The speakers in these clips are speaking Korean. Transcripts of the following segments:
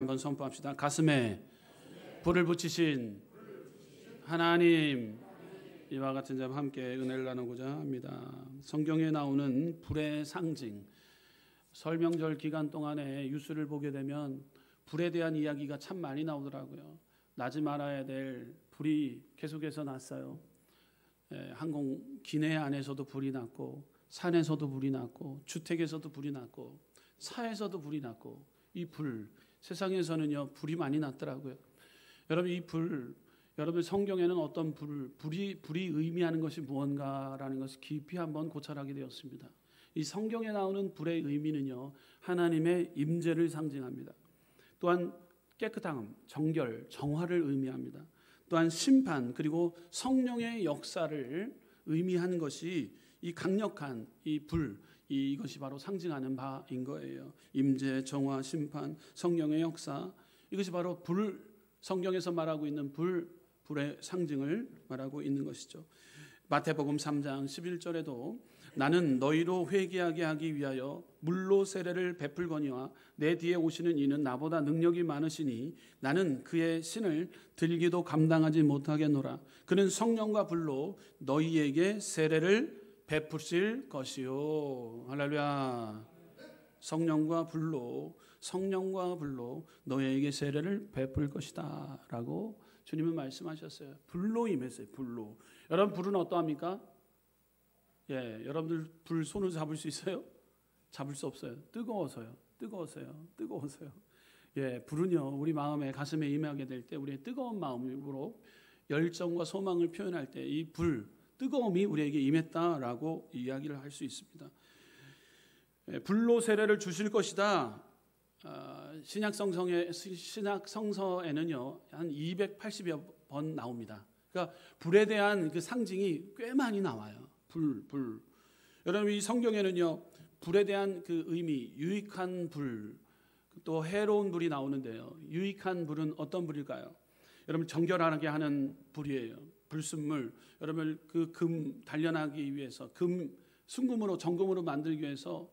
한번 선포합시다. 가슴에 불을 붙이신 하나님, 이와 같은 점 함께 은혜를 나누고자 합니다. 성경에 나오는 불의 상징, 설명절 기간 동안에 뉴스를 보게 되면 불에 대한 이야기가 참 많이 나오더라고요. 나지 말아야 될 불이 계속해서 났어요. 항공 기내 안에서도 불이 났고, 산에서도 불이 났고, 주택에서도 불이 났고, 차에서도 불이 났고, 이 불, 세상에서는요 불이 많이 났더라고요. 여러분, 이 불, 여러분 성경에는 어떤 불이 의미하는 것이 무언가라는 것을 깊이 한번 고찰하게 되었습니다. 이 성경에 나오는 불의 의미는요 하나님의 임재를 상징합니다. 또한 깨끗함, 정결, 정화를 의미합니다. 또한 심판, 그리고 성령의 역사를 의미하는 것이 이 강력한 이 불, 이것이 바로 상징하는 바인 거예요. 임재, 정화, 심판, 성령의 역사, 이것이 바로 불, 성경에서 말하고 있는 불의 상징을 말하고 있는 것이죠. 마태복음 3장 11절에도 나는 너희로 회개하게 하기 위하여 물로 세례를 베풀거니와 내 뒤에 오시는 이는 나보다 능력이 많으시니 나는 그의 신을 들기도 감당하지 못하겠노라. 그는 성령과 불로 너희에게 세례를 베푸실 것이요. 할렐루야. 성령과 불로 너희에게 세례를 베풀 것이다 라고 주님은 말씀하셨어요. 불로 임했어요. 불로. 여러분, 불은 어떠합니까? 여러분들 불 손을 잡을 수 있어요? 잡을 수 없어요. 뜨거워서요. 불은요 우리 마음에, 가슴에 임하게 될 때 우리의 뜨거운 마음으로 열정과 소망을 표현할 때 이 불, 뜨거움이 우리에게 임했다라고 이야기를 할 수 있습니다. 불로 세례를 주실 것이다. 신약 성서에는요 한 280여 번 나옵니다. 그러니까 불에 대한 그 상징이 꽤 많이 나와요. 불. 여러분, 이 성경에는요 불에 대한 그 의미, 유익한 불, 또 해로운 불이 나오는데요. 유익한 불은 어떤 불일까요? 여러분, 정결하게 하는 불이에요. 불순물, 여러분 그 금 단련하기 위해서, 금 순금으로 정금으로 만들기 위해서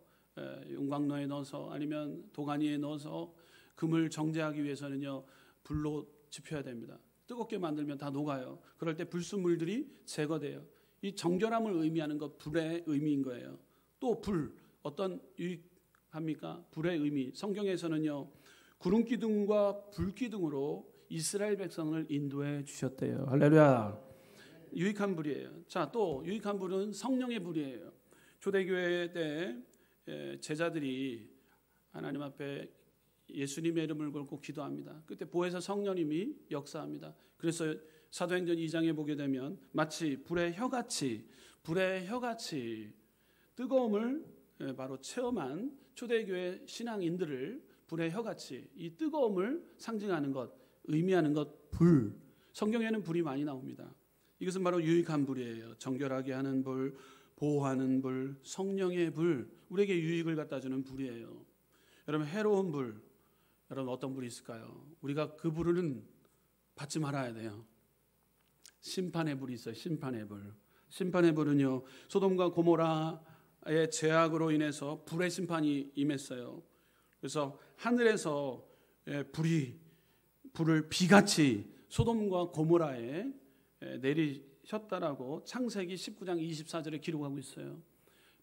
용광로에 넣어서 아니면 도가니에 넣어서 금을 정제하기 위해서는요 불로 지펴야 됩니다. 뜨겁게 만들면 다 녹아요. 그럴 때 불순물들이 제거돼요. 이 정결함을 의미하는 것, 불의 의미인 거예요. 또 불, 어떤 유익합니까? 불의 의미, 성경에서는요 구름기둥과 불기둥으로 이스라엘 백성을 인도해 주셨대요. 할렐루야. 유익한 불이에요. 자, 또 유익한 불은 성령의 불이에요. 초대교회 때 제자들이 하나님 앞에 예수님의 이름을 걸고 기도합니다. 그때 보혜사 성령님이 역사합니다. 그래서 사도행전 2장에 보게 되면 마치 불의 혀같이 뜨거움을 바로 체험한 초대교회 신앙인들을 불의 혀같이, 이 뜨거움을 상징하는 것, 의미하는 것, 불. 성경에는 불이 많이 나옵니다. 이것은 바로 유익한 불이에요. 정결하게 하는 불, 보호하는 불, 성령의 불, 우리에게 유익을 갖다 주는 불이에요. 여러분, 해로운 불, 여러분 어떤 불이 있을까요? 우리가 그 불은 받지 말아야 돼요. 심판의 불이 있어요. 심판의 불은요 소돔과 고모라의 죄악으로 인해서 불의 심판이 임했어요. 그래서 하늘에서 불을 비같이 소돔과 고모라에 내리셨다라고 창세기 19장 24절에 기록하고 있어요.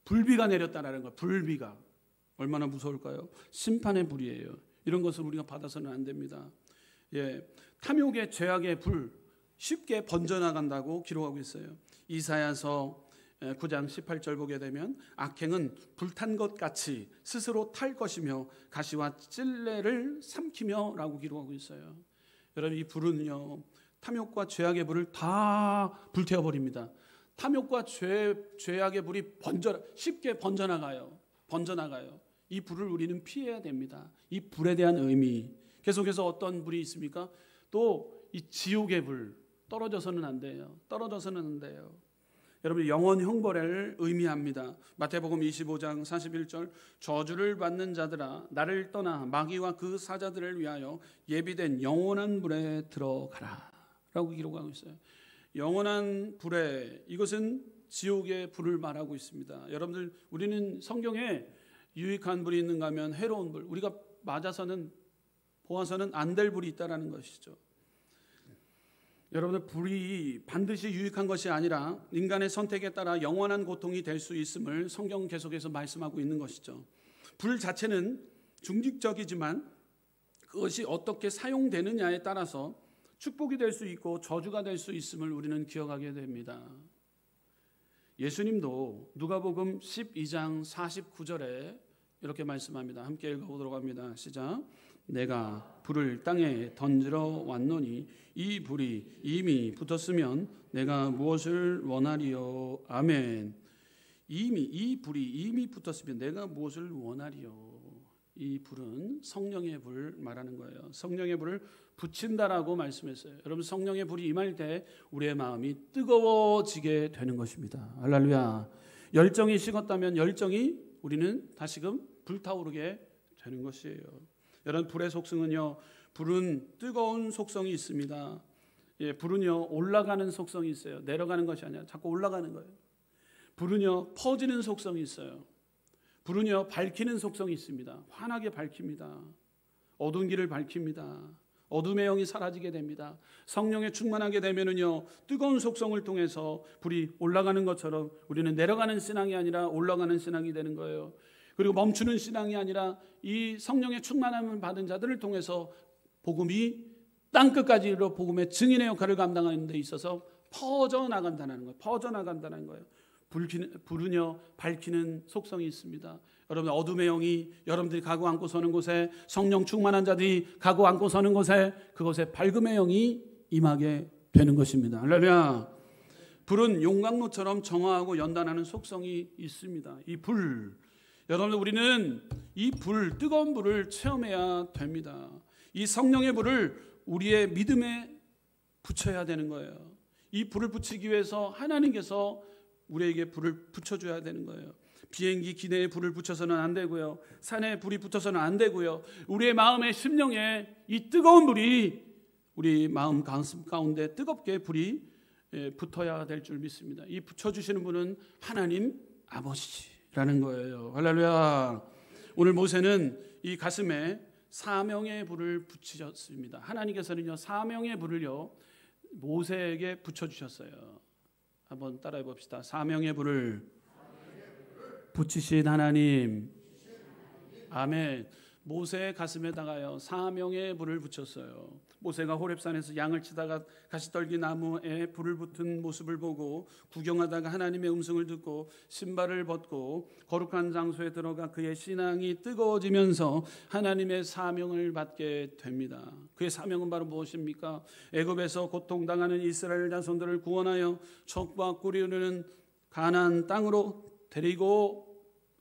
불비가 내렸다라는 거예요. 불비가 얼마나 무서울까요? 심판의 불이에요. 이런 것을 우리가 받아서는 안 됩니다. 탐욕의 죄악의 불 쉽게 번져나간다고 기록하고 있어요. 이사야서 9장 18절 보게 되면 악행은 불탄 것 같이 스스로 탈 것이며 가시와 찔레를 삼키며 라고 기록하고 있어요. 여러분, 이 불은요 탐욕과 죄악의 불을 다 불태워버립니다. 탐욕과 죄악의 불이 쉽게 번져나가요. 이 불을 우리는 피해야 됩니다. 이 불에 대한 의미. 계속해서 어떤 불이 있습니까? 또 이 지옥의 불, 떨어져서는 안 돼요. 여러분, 영원 형벌을 의미합니다. 마태복음 25장 41절, 저주를 받는 자들아 나를 떠나 마귀와 그 사자들을 위하여 예비된 영원한 불에 들어가라 라고 기록하고 있어요. 영원한 불에, 이것은 지옥의 불을 말하고 있습니다. 여러분들, 우리는 성경에 유익한 불이 있는가 하면 해로운 불, 우리가 맞아서는 보아서는 안 될 불이 있다라는 것이죠. 여러분들, 불이 반드시 유익한 것이 아니라 인간의 선택에 따라 영원한 고통이 될 수 있음을 성경 계속해서 말씀하고 있는 것이죠. 불 자체는 중직적이지만 그것이 어떻게 사용되느냐에 따라서 축복이 될 수 있고 저주가 될 수 있음을 우리는 기억하게 됩니다. 예수님도 누가복음 12장 49절에 이렇게 말씀합니다. 함께 읽어보도록 합니다. 시작. 내가 불을 땅에 던지러 왔노니 이 불이 이미 붙었으면 내가 무엇을 원하리요. 아멘. 이 불이 이미 붙었으면 내가 무엇을 원하리요. 이 불은 성령의 불 말하는 거예요. 성령의 불을 붙인다라고 말씀했어요. 여러분, 성령의 불이 임할 때 우리의 마음이 뜨거워지게 되는 것입니다. 할렐루야. 열정이 식었다면 열정이 우리는 다시금 불타오르게 되는 것이에요. 여러분, 불의 속성은요, 불은 뜨거운 속성이 있습니다. 예, 불은요 올라가는 속성이 있어요. 내려가는 것이 아니라 자꾸 올라가는 거예요. 불은요 퍼지는 속성이 있어요. 불은요 밝히는 속성이 있습니다. 환하게 밝힙니다. 어두운 길을 밝힙니다. 어둠의 영이 사라지게 됩니다. 성령에 충만하게 되면은요 뜨거운 속성을 통해서 불이 올라가는 것처럼 우리는 내려가는 신앙이 아니라 올라가는 신앙이 되는 거예요. 그리고 멈추는 신앙이 아니라 이 성령의 충만함을 받은 자들을 통해서 복음이 땅끝까지로 복음의 증인의 역할을 감당하는 데 있어서 퍼져나간다는 거예요. 퍼져나간다는 거예요. 불은요 밝히는 속성이 있습니다. 여러분, 어둠의 영이 여러분들이 가고 앉고 서는 곳에, 성령 충만한 자들이 가고 앉고 서는 곳에, 그곳에 밝음의 영이 임하게 되는 것입니다. 할렐루야. 불은 용광로처럼 정화하고 연단하는 속성이 있습니다. 이 불, 여러분, 우리는 이 불, 뜨거운 불을 체험해야 됩니다. 이 성령의 불을 우리의 믿음에 붙여야 되는 거예요. 이 불을 붙이기 위해서 하나님께서 우리에게 불을 붙여줘야 되는 거예요. 비행기 기내에 불을 붙여서는 안 되고요. 산에 불이 붙어서는 안 되고요. 우리의 마음의 심령에 이 뜨거운 불이 우리 마음 가슴 가운데 뜨겁게 불이 붙어야 될 줄 믿습니다. 이 붙여주시는 분은 하나님 아버지라는 거예요. 할렐루야. 오늘 모세는 이 가슴에 사명의 불을 붙이셨습니다. 하나님께서는요 사명의 불을요 모세에게 붙여주셨어요. 한번 따라해 봅시다. 사명의 불을 붙이신 하나님. 아멘. 모세의 가슴에다가요 사명의 불을 붙였어요. 모세가 호렙산에서 양을 치다가 가시떨기 나무에 불을 붙은 모습을 보고 구경하다가 하나님의 음성을 듣고 신발을 벗고 거룩한 장소에 들어가 그의 신앙이 뜨거워지면서 하나님의 사명을 받게 됩니다. 그의 사명은 바로 무엇입니까? 애굽에서 고통당하는 이스라엘 자손들을 구원하여 척과 꿀이 흐르는 가나안 땅으로 데리고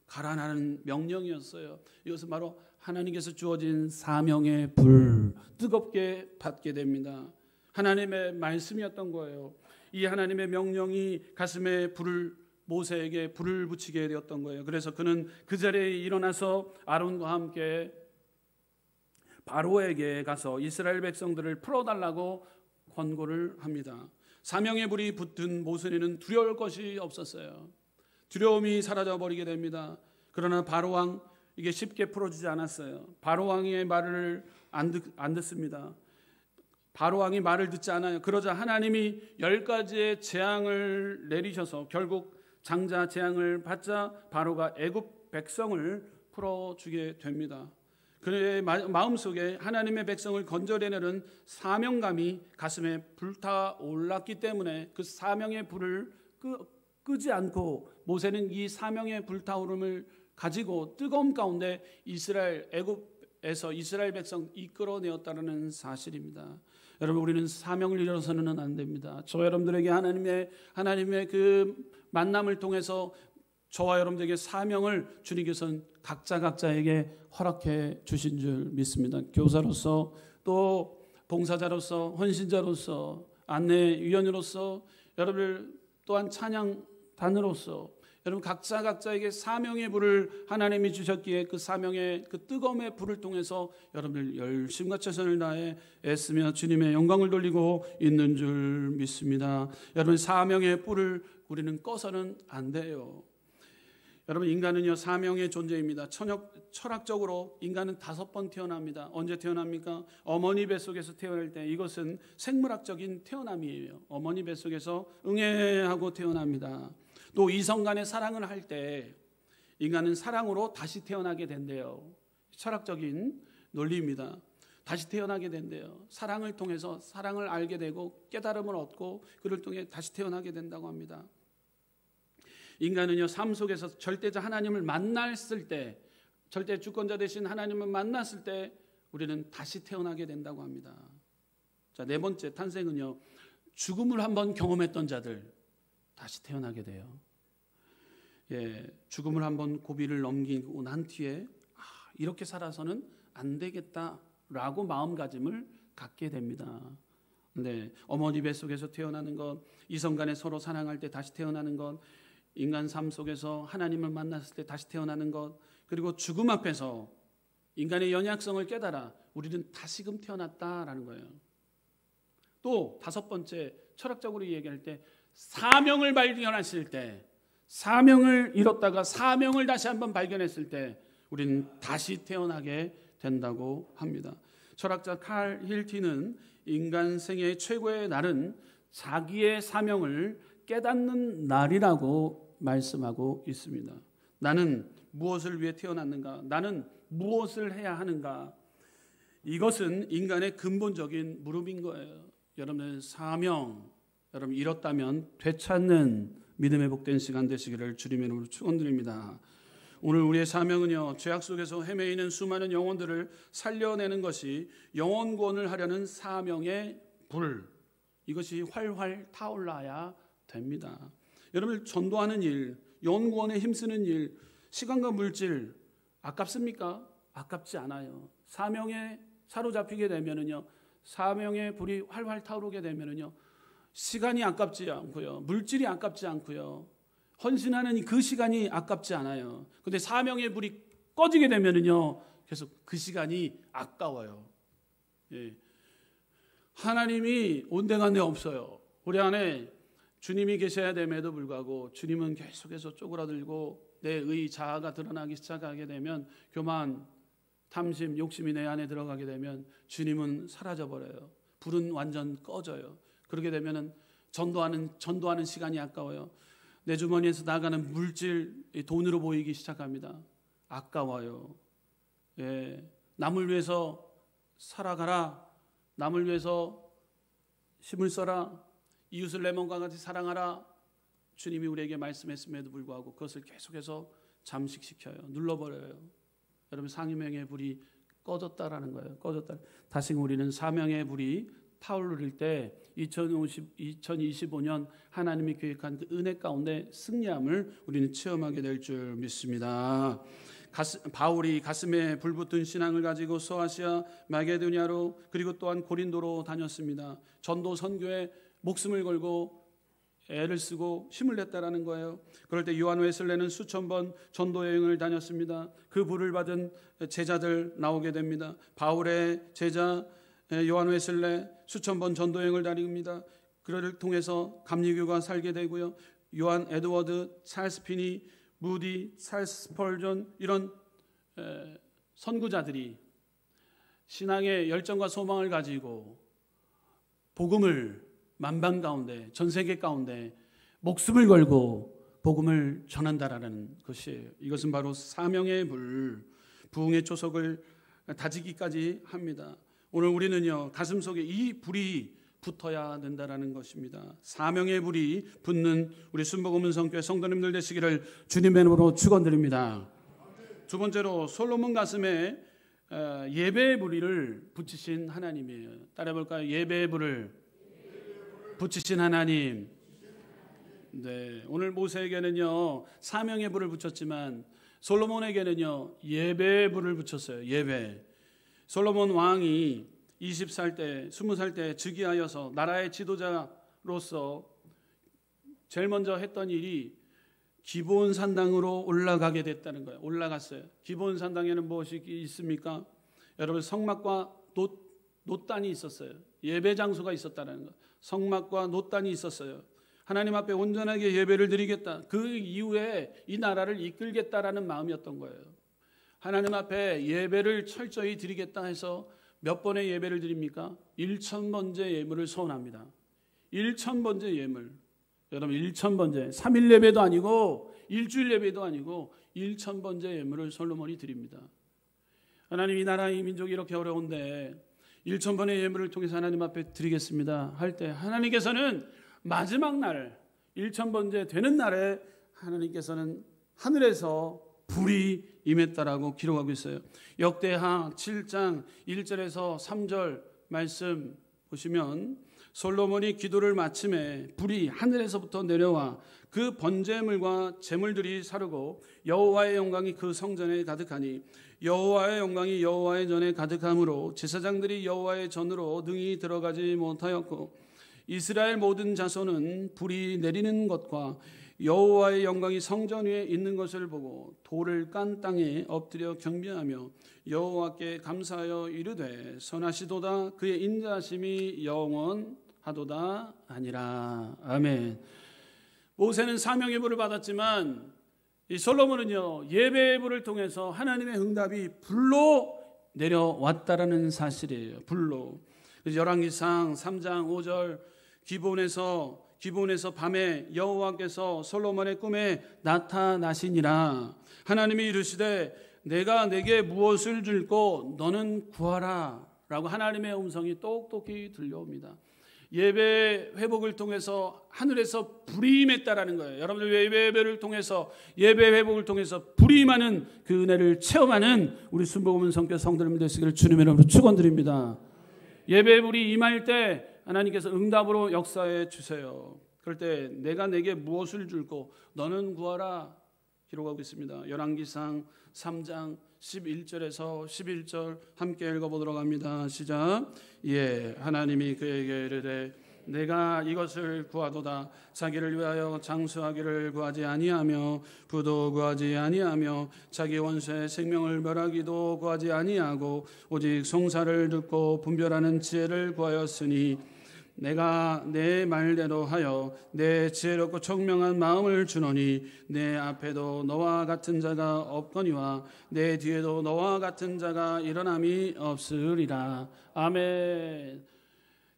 가라는 명령이었어요. 이것은 바로 하나님께서 주어진 사명의 불, 뜨겁게 받게 됩니다. 하나님의 말씀이었던 거예요. 이 하나님의 명령이 가슴에 불을, 모세에게 불을 붙이게 되었던 거예요. 그래서 그는 그 자리에 일어나서 아론과 함께 바로에게 가서 이스라엘 백성들을 풀어달라고 권고를 합니다. 사명의 불이 붙은 모세는 두려울 것이 없었어요. 두려움이 사라져버리게 됩니다. 그러나 바로왕, 이게 쉽게 풀어지지 않았어요. 바로왕의 말을 안 듣습니다. 바로왕이 말을 듣지 않아요. 그러자 하나님이 10가지의 재앙을 내리셔서 결국 장자 재앙을 받자 바로가 애굽 백성을 풀어주게 됩니다. 그의 마음속에 하나님의 백성을 건져내려는 사명감이 가슴에 불타올랐기 때문에 그 사명의 불을 끄지 않고 모세는 이 사명의 불타오름을 가지고 뜨거움 가운데 이스라엘 애굽에서 이스라엘 백성 이끌어내었다는 사실입니다. 여러분, 우리는 사명을 잃어서는 안 됩니다. 저와 여러분들에게 하나님의 그 만남을 통해서 저와 여러분들에게 사명을 주님께서는 각자에게 허락해 주신 줄 믿습니다. 교사로서 또 봉사자로서 헌신자로서 안내위원으로서 여러분 또한 찬양단으로서 여러분 각자에게 사명의 불을 하나님이 주셨기에 그 사명의 그 뜨거움의 불을 통해서 여러분들 열심과 최선을 다해 애쓰며 주님의 영광을 돌리고 있는 줄 믿습니다. 여러분 사명의 불을 우리는 꺼서는 안 돼요. 여러분, 인간은요 사명의 존재입니다. 철학적으로 인간은 5번 태어납니다. 언제 태어납니까? 어머니 뱃속에서 태어날 때. 이것은 생물학적인 태어남이에요. 어머니 뱃속에서 응애하고 태어납니다. 또 이성 간의 사랑을 할 때 인간은 사랑으로 다시 태어나게 된대요. 철학적인 논리입니다. 다시 태어나게 된대요. 사랑을 통해서 사랑을 알게 되고 깨달음을 얻고 그를 통해 다시 태어나게 된다고 합니다. 인간은요 삶 속에서 절대자 하나님을 만났을 때, 절대 주권자 되신 하나님을 만났을 때 우리는 다시 태어나게 된다고 합니다. 자, 4번째 탄생은요 죽음을 한번 경험했던 자들 다시 태어나게 돼요. 죽음을 한번 고비를 넘기고 난 뒤에 이렇게 살아서는 안 되겠다라고 마음가짐을 갖게 됩니다. 네, 어머니 뱃속에서 태어나는 것, 이성 간에 서로 사랑할 때 다시 태어나는 것, 인간 삶 속에서 하나님을 만났을 때 다시 태어나는 것, 그리고 죽음 앞에서 인간의 연약성을 깨달아 우리는 다시금 태어났다라는 거예요. 또 5번째 철학적으로 얘기할 때 사명을 발견하실 때, 사명을 잃었다가 사명을 다시 한번 발견했을 때 우리는 다시 태어나게 된다고 합니다. 철학자 칼 힐티는 인간 생애의 최고의 날은 자기의 사명을 깨닫는 날이라고 말씀하고 있습니다. 나는 무엇을 위해 태어났는가? 나는 무엇을 해야 하는가? 이것은 인간의 근본적인 물음인 거예요. 여러분의 사명, 여러분 잃었다면 되찾는 믿음의 복된 시간 되시기를 주님의 이름으로 축원드립니다. 오늘 우리의 사명은요 죄악 속에서 헤매이는 수많은 영혼들을 살려내는 것이 영혼 구원을 하려는 사명의 불, 이것이 활활 타올라야 됩니다. 여러분, 전도하는 일, 영혼 구원에 힘쓰는 일, 시간과 물질 아깝습니까? 아깝지 않아요. 사명에 사로잡히게 되면은요, 사명의 불이 활활 타오르게 되면은요, 시간이 아깝지 않고요, 물질이 아깝지 않고요, 헌신하는 그 시간이 아깝지 않아요. 그런데 사명의 불이 꺼지게 되면은요, 계속 그 시간이 아까워요. 하나님이 온데간데 없어요. 우리 안에 주님이 계셔야 됨에도 불구하고 주님은 계속해서 쪼그라들고 내 의 자아가 드러나기 시작하게 되면, 교만, 탐심, 욕심이 내 안에 들어가게 되면 주님은 사라져버려요. 불은 완전 꺼져요. 그렇게 되면은 전도하는 시간이 아까워요. 내 주머니에서 나가는 물질, 돈으로 보이기 시작합니다. 아까워요. 남을 위해서 살아가라. 남을 위해서 힘을 써라. 이웃을 내 몸과 같이 사랑하라. 주님이 우리에게 말씀했음에도 불구하고 그것을 계속해서 잠식시켜요. 눌러버려요. 여러분, 상명의 불이 꺼졌다라는 거예요. 꺼졌다. 다시 우리는 사명의 불이 타오를 때 2025년 하나님이 계획한 그 은혜 가운데 승리함을 우리는 체험하게 될 줄 믿습니다. 바울이 가슴에 불붙은 신앙을 가지고 소아시아, 마게도냐로, 그리고 또한 고린도로 다녔습니다. 전도 선교에 목숨을 걸고 애를 쓰고 힘을 냈다라는 거예요. 그럴 때 요한 웨슬레는 수천 번 전도 여행을 다녔습니다. 그 불을 받은 제자들 나오게 됩니다. 바울의 제자 요한 웨슬레 수천 번 전도 여행을 다닙니다. 그를 통해서 감리교가 살게 되고요. 요한 에드워드, 찰스 피니, 무디, 찰스 스펄전, 이런 선구자들이 신앙의 열정과 소망을 가지고 복음을 만방 가운데, 전 세계 가운데 목숨을 걸고 복음을 전한다라는 것이에요. 이것은 바로 사명의 불, 부흥의 초석을 다지기까지 합니다. 오늘 우리는요, 가슴 속에 이 불이 붙어야 된다라는 것입니다. 사명의 불이 붙는 우리 순복음은 성교회 성도님들 되시기를 주님의 이름으로 축원드립니다. 두 번째로 솔로몬 가슴에 예배의 불을 붙이신 하나님이에요. 따라해볼까요? 예배의 불을 붙이신 하나님. 네, 오늘 모세에게는요 사명의 불을 붙였지만 솔로몬에게는요 예배의 불을 붙였어요. 예배. 솔로몬 왕이 20살 때, 20살 때 즉위하여서 나라의 지도자로서 제일 먼저 했던 일이 기브온 산당으로 올라가게 됐다는 거예요. 올라갔어요. 기브온 산당에는 무엇이 있습니까? 여러분, 성막과 놋단이 있었어요. 예배 장소가 있었다는 거. 성막과 놋단이 있었어요. 하나님 앞에 온전하게 예배를 드리겠다. 그 이후에 이 나라를 이끌겠다라는 마음이었던 거예요. 하나님 앞에 예배를 철저히 드리겠다 해서 몇 번의 예배를 드립니까? 1000번째 예물을 소원합니다. 1000번째 예물. 여러분 1000번째 3일 예배도 아니고 일주일 예배도 아니고 1000번째 예물을 솔로몬이 드립니다. 하나님 이 나라 이 민족이 이렇게 어려운데 1000번의 예물을 통해서 하나님 앞에 드리겠습니다 할 때 하나님께서는 마지막 날 1000번째 되는 날에 하나님께서는 하늘에서 불이 임했다라고 기록하고 있어요. 역대하 7장 1절에서 3절 말씀 보시면 솔로몬이 기도를 마침에 불이 하늘에서부터 내려와 그 번제물과 제물들이 사르고 여호와의 영광이 그 성전에 가득하니 여호와의 영광이 여호와의 전에 가득함으로 제사장들이 여호와의 전으로 능히 들어가지 못하였고 이스라엘 모든 자손은 불이 내리는 것과 여호와의 영광이 성전 위에 있는 것을 보고 돌을 깐 땅에 엎드려 경배하며 여호와께 감사하여 이르되 선하시도다 그의 인자하심이 영원하도다 아니라. 아멘. 모세는 사명의 불을 받았지만 이 솔로몬은요 예배의 불을 통해서 하나님의 응답이 불로 내려왔다라는 사실이에요. 불로. 열왕기상 3장 5절 기본에서 밤에 여호와께서 솔로몬의 꿈에 나타나시니라. 하나님이 이르시되 내가 내게 무엇을 줄고 너는 구하라 라고 하나님의 음성이 똑똑히 들려옵니다. 예배 회복을 통해서 하늘에서 불이 임했다라는 거예요. 여러분들 예배를 통해서 예배 회복을 통해서 불이 임하는 그 은혜를 체험하는 우리 순복음 성교 성도님 되시기를 주님의 이름으로 축원드립니다. 예배 불이 임할 때 하나님께서 응답으로 역사해 주세요. 그럴 때 내가 내게 무엇을 줄고 너는 구하라 기록하고 있습니다. 열왕기상 3장 11절에서 11절 함께 읽어보도록 합니다. 시작. 예, 하나님이 그에게 이르되 내가 이것을 구하도다. 자기를 위하여 장수하기를 구하지 아니하며 부도 구하지 아니하며 자기 원수의 생명을 멸하기도 구하지 아니하고 오직 송사를 듣고 분별하는 지혜를 구하였으니 내가 내 말대로 하여 내 지혜롭고 총명한 마음을 주노니 내 앞에도 너와 같은 자가 없거니와 내 뒤에도 너와 같은 자가 일어남이 없으리라. 아멘.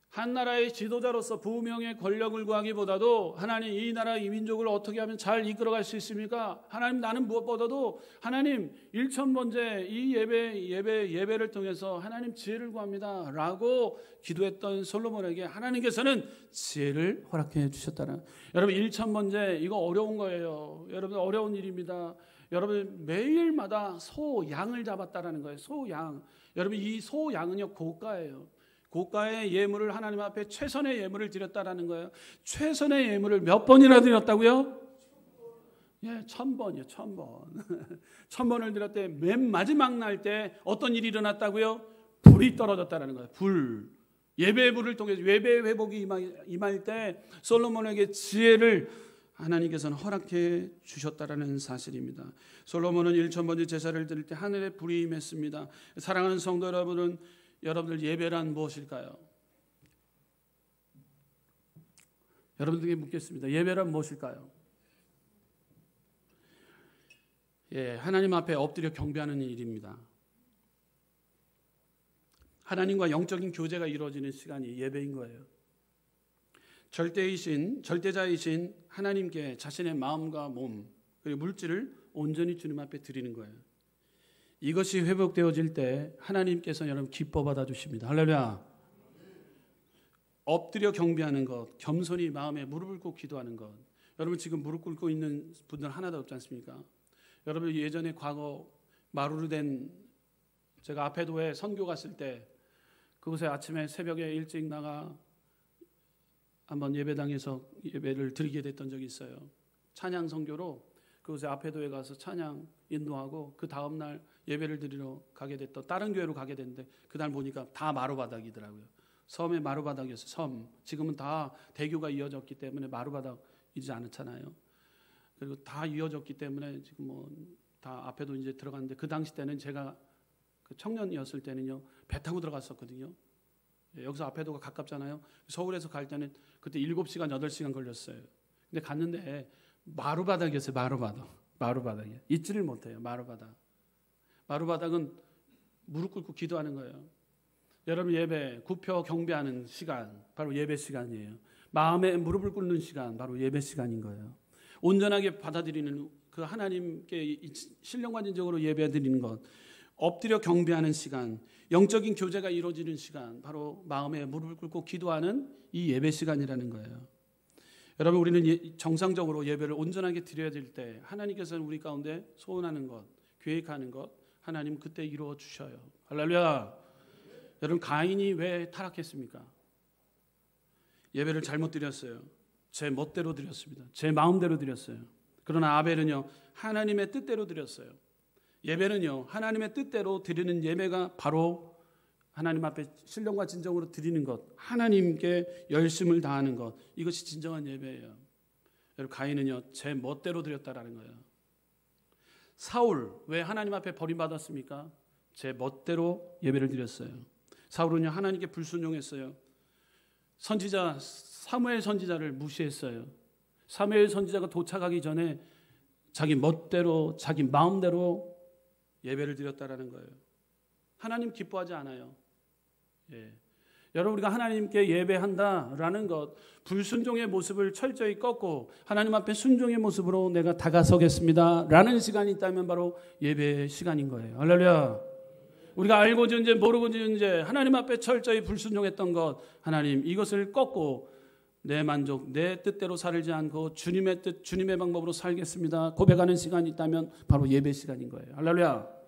한 나라의 지도자로서 부명의 권력을 구하기보다도 하나님 이 나라 이 민족을 어떻게 하면 잘 이끌어갈 수 있습니까? 하나님 나는 무엇보다도 하나님 1000번째 이 예배를 통해서 하나님 지혜를 구합니다 라고 기도했던 솔로몬에게 하나님께서는 지혜를 허락해 주셨다는. 여러분 1000번째 이거 어려운 거예요. 여러분 어려운 일입니다. 여러분 매일마다 소 양을 잡았다라는 거예요. 소 양. 여러분 이 소 양은요 고가예요. 고가의 예물을 하나님 앞에 최선의 예물을 드렸다라는 거예요. 최선의 예물을 몇 번이나 드렸다고요? 예, 1000번이요. 1000번. 1000번을 드렸대. 맨 마지막 날 때 어떤 일이 일어났다고요? 불이 떨어졌다라는 거예요. 불. 예배의 불을 통해서 예배의 회복이 임할 때 솔로몬에게 지혜를 하나님께서는 허락해 주셨다라는 사실입니다. 솔로몬은 1000번째 제사를 드릴 때 하늘에 불이 임했습니다. 사랑하는 성도 여러분은 여러분들 예배란 무엇일까요? 여러분들에게 묻겠습니다. 예배란 무엇일까요? 예, 하나님 앞에 엎드려 경배하는 일입니다. 하나님과 영적인 교제가 이루어지는 시간이 예배인 거예요. 절대자이신 하나님께 자신의 마음과 몸 그리고 물질을 온전히 주님 앞에 드리는 거예요. 이것이 회복되어질 때 하나님께서 여러분 기뻐 받아주십니다. 할렐루야. 엎드려 경배하는 것, 겸손히 마음에 무릎을 꿇고 기도하는 것. 여러분 지금 무릎 꿇고 있는 분들 하나도 없지 않습니까? 여러분 예전에 과거 마루로 된 제가 아페도에 선교 갔을 때 그곳에 아침에 새벽에 일찍 나가 한번 예배당에서 예배를 드리게 됐던 적이 있어요. 찬양 선교로 그곳에 아페도에 가서 찬양 인도하고 그 다음날 예배를 드리러 가게 됐던 다른 교회로 가게 됐는데 그날 보니까 다 마루바닥이더라고요. 섬의 마루바닥이었어요. 섬. 지금은 다 대교가 이어졌기 때문에 마루바닥이지 않잖아요. 그리고 다 이어졌기 때문에 지금 뭐 다 앞에도 이제 들어갔는데 그 당시 때는 제가 그 청년이었을 때는요 배 타고 들어갔었거든요. 여기서 앞에도가 가깝잖아요. 서울에서 갈 때는 그때 7시간 8시간 걸렸어요. 근데 갔는데 마루바닥이었어요. 마루바닥이에요. 잊지를 못해요. 마루바닥은 무릎 꿇고 기도하는 거예요. 여러분 예배, 구표 경배하는 시간, 바로 예배 시간이에요. 마음에 무릎을 꿇는 시간, 바로 예배 시간인 거예요. 온전하게 받아들이는 그 하나님께 신령관진적으로 예배드리는 것, 엎드려 경배하는 시간, 영적인 교제가 이루어지는 시간, 바로 마음에 무릎을 꿇고 기도하는 이 예배 시간이라는 거예요. 여러분 우리는 정상적으로 예배를 온전하게 드려야 될 때 하나님께서는 우리 가운데 소원하는 것, 계획하는 것 하나님 그때 이루어 주셔요. 할렐루야. 여러분 가인이 왜 타락했습니까? 예배를 잘못 드렸어요. 제 멋대로 드렸습니다. 제 마음대로 드렸어요. 그러나 아벨은요 하나님의 뜻대로 드렸어요. 예배는요 하나님의 뜻대로 드리는 예배가 바로 하나님 앞에 신령과 진정으로 드리는 것, 하나님께 열심을 다하는 것, 이것이 진정한 예배예요. 여러분 가인은요 제 멋대로 드렸다라는 거예요. 사울 왜 하나님 앞에 버림받았습니까? 제 멋대로 예배를 드렸어요. 사울은요 하나님께 불순종했어요. 선지자 사무엘 선지자를 무시했어요. 사무엘 선지자가 도착하기 전에 자기 멋대로 자기 마음대로 예배를 드렸다라는 거예요. 하나님 기뻐하지 않아요. 여러분 우리가 하나님께 예배한다라는 것, 불순종의 모습을 철저히 꺾고 하나님 앞에 순종의 모습으로 내가 다가서겠습니다라는 시간이 있다면 바로 예배의 시간인 거예요. 할렐루야. 우리가 알고 지은지 모르고 지은지 하나님 앞에 철저히 불순종했던 것, 하나님 이것을 꺾고 내 만족, 내 뜻대로 살지 않고 주님의 뜻, 주님의 방법으로 살겠습니다 고백하는 시간이 있다면 바로 예배 시간인 거예요. 할렐루야.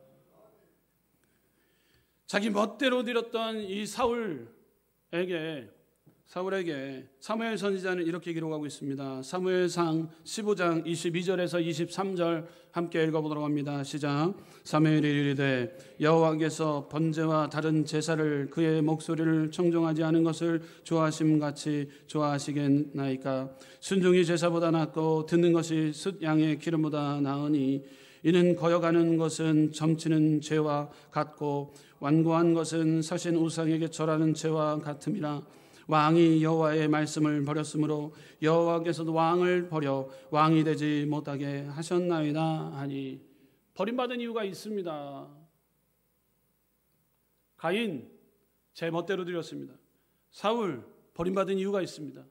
자기 멋대로 드렸던 이 사울에게 사무엘 선지자는 이렇게 기록하고 있습니다. 사무엘상 15장 22절에서 23절 함께 읽어보도록 합니다. 시작. 사무엘이 이르되 여호와께서 번제와 다른 제사를 그의 목소리를 청종하지 않은 것을 좋아하심같이 좋아하시겠나이까. 순종이 제사보다 낫고 듣는 것이 숫 양의 기름보다 나으니 이는 거여가는 것은 점치는 죄와 같고 완고한 것은 사신 우상에게 절하는 죄와 같음이라. 왕이 여호와의 말씀을 버렸으므로 여호와께서도 왕을 버려 왕이 되지 못하게 하셨나이다 하니. 버림받은 이유가 있습니다. 가인 제 멋대로 드렸습니다. 사울 버림받은 이유가 있습니다.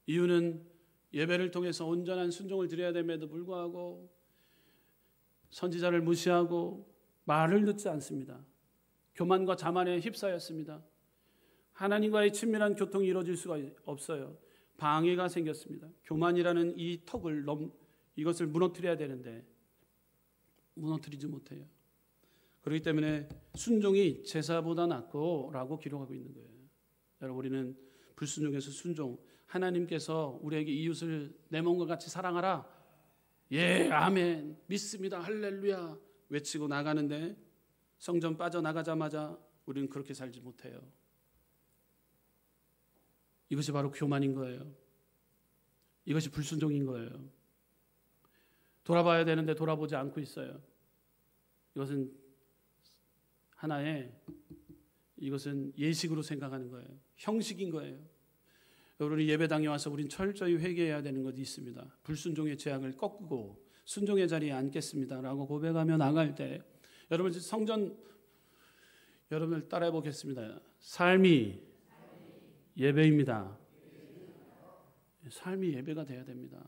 이유는 예배를 통해서 온전한 순종을 드려야 됨에도 불구하고 선지자를 무시하고 말을 듣지 않습니다. 교만과 자만에 휩싸였습니다. 하나님과의 친밀한 교통이 이루어질 수가 없어요. 방해가 생겼습니다. 교만이라는 이 턱을 이것을 무너뜨려야 되는데 무너뜨리지 못해요. 그렇기 때문에 순종이 제사보다 낫고 라고 기록하고 있는 거예요. 여러분 우리는 불순종에서 순종, 하나님께서 우리에게 이웃을 내 몸과 같이 사랑하라. 예, 아멘, 믿습니다, 할렐루야 외치고 나가는데 성전 빠져나가자마자 우리는 그렇게 살지 못해요. 이것이 바로 교만인 거예요. 이것이 불순종인 거예요. 돌아봐야 되는데 돌아보지 않고 있어요. 이것은 하나의 이것은 예식으로 생각하는 거예요. 형식인 거예요. 여러분이 예배당에 와서 우린 철저히 회개해야 되는 것이 있습니다. 불순종의 죄악을 꺾고 순종의 자리에 앉겠습니다라고 고백하며 나갈 때 여러분 성전 여러분을 따라해 보겠습니다. 삶이 예배입니다. 삶이 예배가 돼야 됩니다.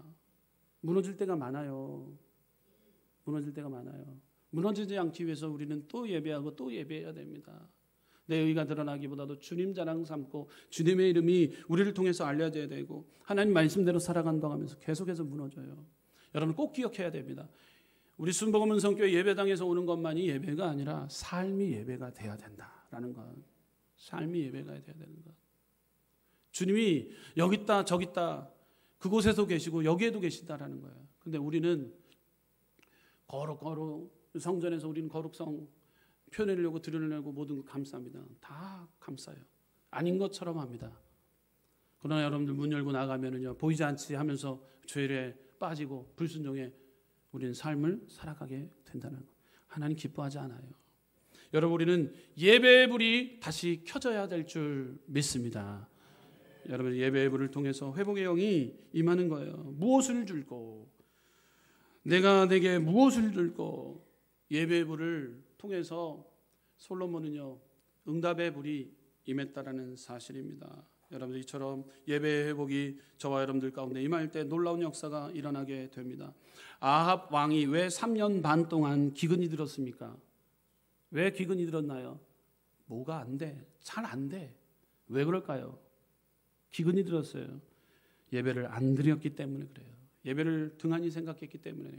무너질 때가 많아요. 무너지지 않기 위해서 우리는 또 예배하고 또 예배해야 됩니다. 내 의가 드러나기보다도 주님 자랑 삼고 주님의 이름이 우리를 통해서 알려져야 되고 하나님 말씀대로 살아간다고 하면서 계속해서 무너져요. 여러분 꼭 기억해야 됩니다. 우리 순복음 은성교회 예배당에서 오는 것만이 예배가 아니라 삶이 예배가 돼야 된다라는 것. 삶이 예배가 돼야 되는 것. 주님이 여기 있다 저기 있다 그곳에도 계시고 여기에도 계시다라는 거예요. 근데 우리는 거룩 성전에서 우리는 거룩성 표현하려고 드러내려고 모든 걸 감쌉니다. 다 감싸요. 아닌 것처럼 합니다. 그러나 여러분들 문 열고 나가면은요 보이지 않지 하면서 죄에 빠지고 불순종에 우리는 삶을 살아가게 된다는 거. 하나님 기뻐하지 않아요. 여러분 우리는 예배의 불이 다시 켜져야 될 줄 믿습니다. 여러분 예배의 불을 통해서 회복의 영이 임하는 거예요. 무엇을 줄고 내가 내게 무엇을 줄고 예배의 불을 통해서 솔로몬은요 응답의 불이 임했다라는 사실입니다. 여러분들 이처럼 예배의 회복이 저와 여러분들 가운데 임할 때 놀라운 역사가 일어나게 됩니다. 아합 왕이 왜 3년 반 동안 기근이 들었습니까? 왜 기근이 들었나요? 뭐가 안 돼? 잘 안 돼. 왜 그럴까요? 기근이 들었어요. 예배를 안 드렸기 때문에 그래요. 예배를 등한히 생각했기 때문에요.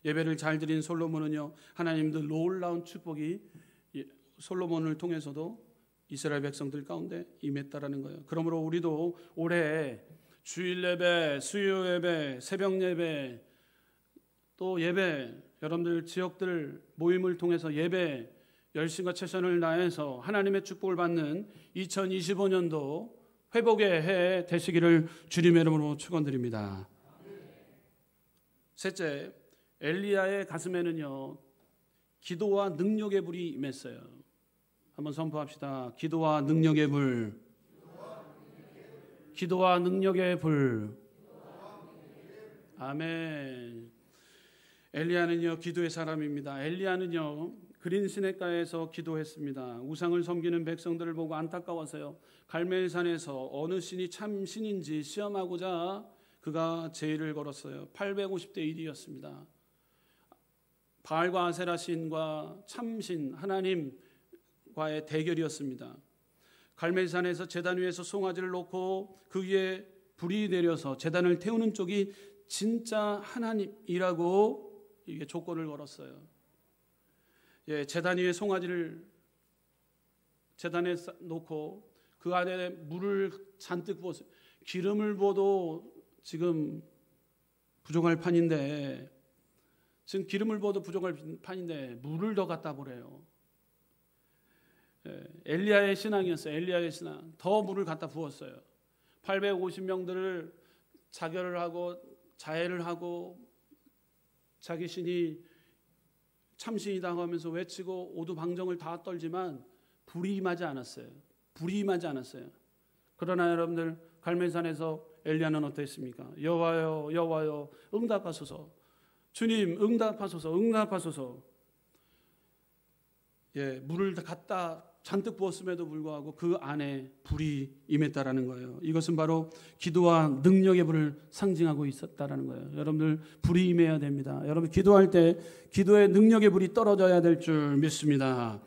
예배를 잘 드린 솔로몬은요 하나님도 놀라운 축복이 솔로몬을 통해서도 이스라엘 백성들 가운데 임했다라는 거예요. 그러므로 우리도 올해 주일 예배, 수요 예배, 새벽 예배, 또 예배, 여러분들 지역들 모임을 통해서 예배 열심과 최선을 다해서 하나님의 축복을 받는 2025년도 회복의 해 되시기를 주님의 이름으로 축원드립니다. 셋째, 엘리야의 가슴에는요 기도와 능력의 불이 임했어요. 한번 선포합시다. 기도와 능력의 불. 기도와 능력의 불. 아멘. 엘리야는요 기도의 사람입니다. 엘리야는요 그린 시냇가에서 기도했습니다. 우상을 섬기는 백성들을 보고 안타까워서요 갈멜산에서 어느 신이 참 신인지 시험하고자 그가 제의를 걸었어요. 850대 1이었습니다. 바알과 아세라 신과 참신 하나님과의 대결이었습니다. 갈멜산에서 제단 위에서 송아지를 놓고 그 위에 불이 내려서 제단을 태우는 쪽이 진짜 하나님이라고 이게 조건을 걸었어요. 예, 제단 위에 송아지를 제단에 놓고 그 안에 물을 잔뜩 부었어요. 기름을 부어도 지금 부족할 판인데 지금 기름을 부어도 부족할 판인데 물을 더 갖다 보래요. 예, 엘리야의 신앙이었어요. 엘리야의 신앙. 더 물을 갖다 부었어요. 850명들을 자결을 하고 자해를 하고 자기 신이 참신이다 하면서 외치고 오두방정을 다 떨지만 불이 임하지 않았어요. 불이 임하지 않았어요. 그러나 여러분들 갈멜산에서 엘리야는 어땠습니까? 여호와여 여호와여 응답하소서. 주님 응답하소서. 응답하소서. 예, 물을 갖다 잔뜩 부었음에도 불구하고 그 안에 불이 임했다라는 거예요. 이것은 바로 기도와 능력의 불을 상징하고 있었다라는 거예요. 여러분들 불이 임해야 됩니다. 여러분 기도할 때 기도의 능력의 불이 떨어져야 될 줄 믿습니다.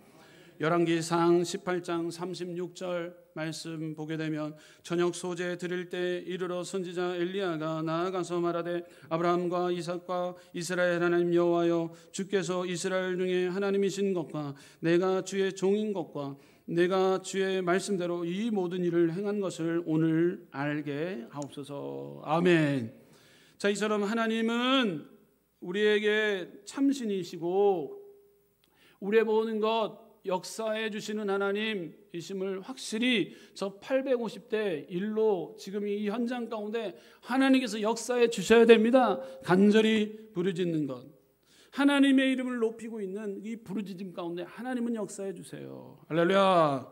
열왕기상 18장 36절 말씀 보게 되면 저녁 소재 드릴 때 이르러 선지자 엘리야가 나아가서 말하되 아브라함과 이삭과 이스라엘 하나님 여호와여 주께서 이스라엘 중에 하나님이신 것과 내가 주의 종인 것과 내가 주의 말씀대로 이 모든 일을 행한 것을 오늘 알게 하옵소서. 아멘. 자, 이처럼 하나님은 우리에게 참신이시고 우리의 모든 것 역사해 주시는 하나님이심을 확실히 저 850대 1로 지금 이 현장 가운데 하나님께서 역사해 주셔야 됩니다. 간절히 부르짖는 것. 하나님의 이름을 높이고 있는 이 부르짖음 가운데 하나님은 역사해 주세요. 할렐루야.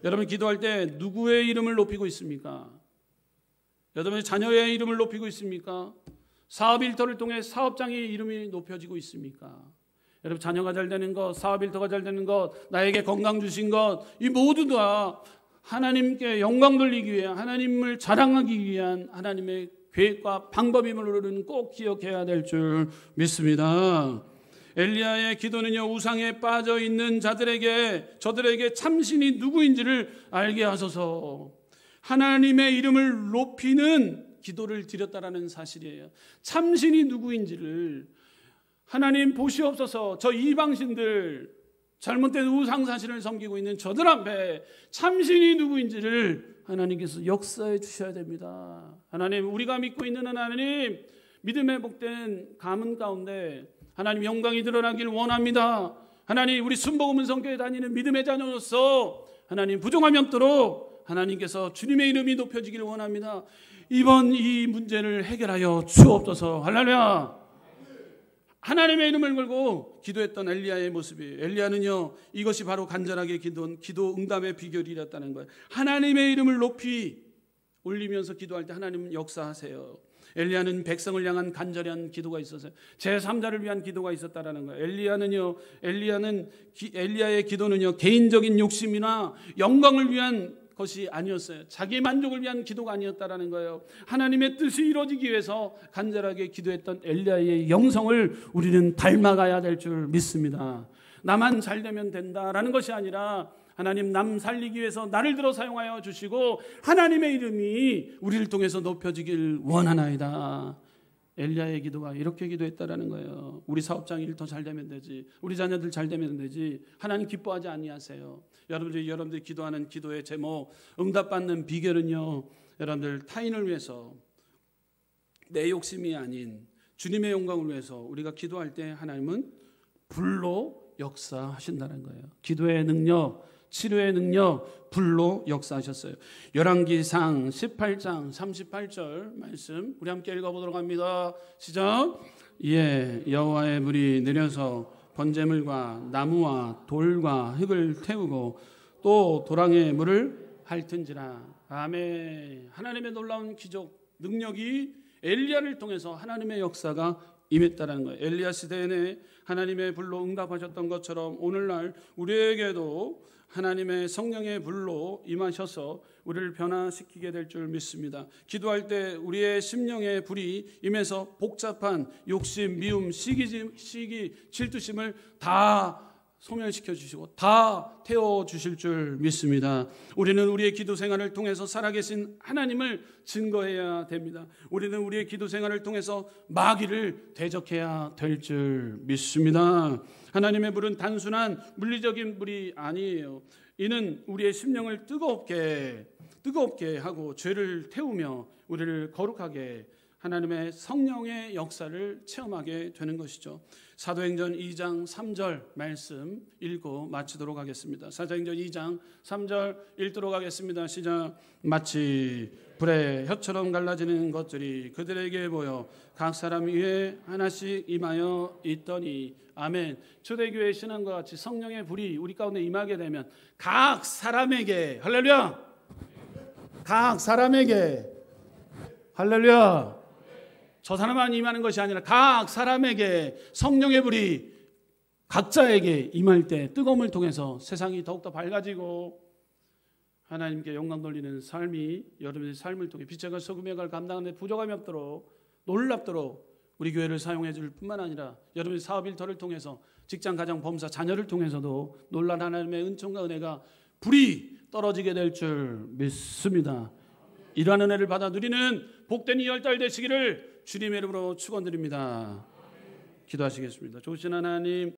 여러분 기도할 때 누구의 이름을 높이고 있습니까? 여러분의 자녀의 이름을 높이고 있습니까? 사업 일터를 통해 사업장의 이름이 높여지고 있습니까? 여러분 자녀가 잘 되는 것, 사업 일터가 잘 되는 것, 나에게 건강 주신 것, 이 모두 다 하나님께 영광 돌리기 위해 하나님을 자랑하기 위한 하나님의 계획과 방법임을 꼭 기억해야 될 줄 믿습니다. 엘리야의 기도는요 우상에 빠져 있는 자들에게 저들에게 참신이 누구인지를 알게 하소서. 하나님의 이름을 높이는 기도를 드렸다라는 사실이에요. 참신이 누구인지를 하나님 보시옵소서. 저 이방신들 잘못된 우상사신을 섬기고 있는 저들 앞에 참신이 누구인지를 하나님께서 역사해 주셔야 됩니다. 하나님 우리가 믿고 있는 하나님 믿음의 복된 가문 가운데 하나님 영광이 드러나길 원합니다. 하나님 우리 순복음은 성교에 다니는 믿음의 자녀로서 하나님 부족함이 없도록 하나님께서 주님의 이름이 높여지기를 원합니다. 이번 이 문제를 해결하여 주옵소서. 할렐루야. 하나님의 이름을 걸고 기도했던 엘리야의 모습이에요. 엘리야는요 이것이 바로 간절하게 기도한 기도 응답의 비결이었다는 거예요. 하나님의 이름을 높이 올리면서 기도할 때 하나님 역사하세요. 엘리야는 백성을 향한 간절한 기도가 있었어요. 제3자를 위한 기도가 있었다라는 거예요. 엘리야의 기도는요, 개인적인 욕심이나 영광을 위한 것이 아니었어요. 자기 만족을 위한 기도가 아니었다라는 거예요. 하나님의 뜻이 이루어지기 위해서 간절하게 기도했던 엘리야의 영성을 우리는 닮아가야 될 줄 믿습니다. 나만 잘 되면 된다라는 것이 아니라 하나님 남 살리기 위해서 나를 들어 사용하여 주시고 하나님의 이름이 우리를 통해서 높여지길 원하나이다. 엘리야의 기도가 이렇게 기도했다라는 거예요. 우리 사업장 일 더 잘 되면 되지, 우리 자녀들 잘 되면 되지, 하나님 기뻐하지 아니하세요. 여러분들이 기도하는 기도의 제목, 응답받는 비결은요, 여러분들 타인을 위해서, 내 욕심이 아닌 주님의 영광을 위해서 우리가 기도할 때 하나님은 불로 역사하신다는 거예요. 기도의 능력, 치료의 능력, 불로 역사하셨어요. 열왕기상 18장 38절 말씀 우리 함께 읽어보도록 합니다. 시작. 예, 여호와의 불이 내려서 번제물과 나무와 돌과 흙을 태우고 또 도랑의 물을 핥은지라. 아멘. 하나님의 놀라운 기적 능력이 엘리야를 통해서 하나님의 역사가 임했다는 거예요. 엘리야 시대 내 하나님의 불로 응답하셨던 것처럼 오늘날 우리에게도 하나님의 성령의 불로 임하셔서 우리를 변화시키게 될 줄 믿습니다. 기도할 때 우리의 심령의 불이 임해서 복잡한 욕심, 미움, 시기, 질투심을 다 소멸시켜 주시고 다 태워 주실 줄 믿습니다. 우리는 우리의 기도 생활을 통해서 살아계신 하나님을 증거해야 됩니다. 우리는 우리의 기도 생활을 통해서 마귀를 대적해야 될 줄 믿습니다. 하나님의 불은 단순한 물리적인 불이 아니에요. 이는 우리의 심령을 뜨겁게 하고 죄를 태우며 우리를 거룩하게 하나님의 성령의 역사를 체험하게 되는 것이죠. 사도행전 2장 3절 말씀 읽고 마치도록 하겠습니다. 사도행전 2장 3절 읽도록 하겠습니다. 시작. 마치 불의 혀처럼 갈라지는 것들이 그들에게 보여 각 사람 위에 하나씩 임하여 있더니. 아멘. 초대교회 신앙과 같이 성령의 불이 우리 가운데 임하게 되면 각 사람에게, 할렐루야, 각 사람에게, 할렐루야, 저 사람만 임하는 것이 아니라 각 사람에게 성령의 불이 각자에게 임할 때 뜨거움을 통해서 세상이 더욱더 밝아지고 하나님께 영광 돌리는 삶이 여러분의 삶을 통해 빛의 걸 소금의 걸 감당하는 데 부족함이 없도록 놀랍도록 우리 교회를 사용해 줄 뿐만 아니라 여러분의 사업 일터를 통해서 직장, 가정, 범사, 자녀를 통해서도 놀라운 하나님의 은총과 은혜가 불이 떨어지게 될 줄 믿습니다. 이러한 은혜를 받아 누리는 복된 2월달 되시기를 주님의 이름으로 축원드립니다. 기도하시겠습니다. 좋으신 하나님,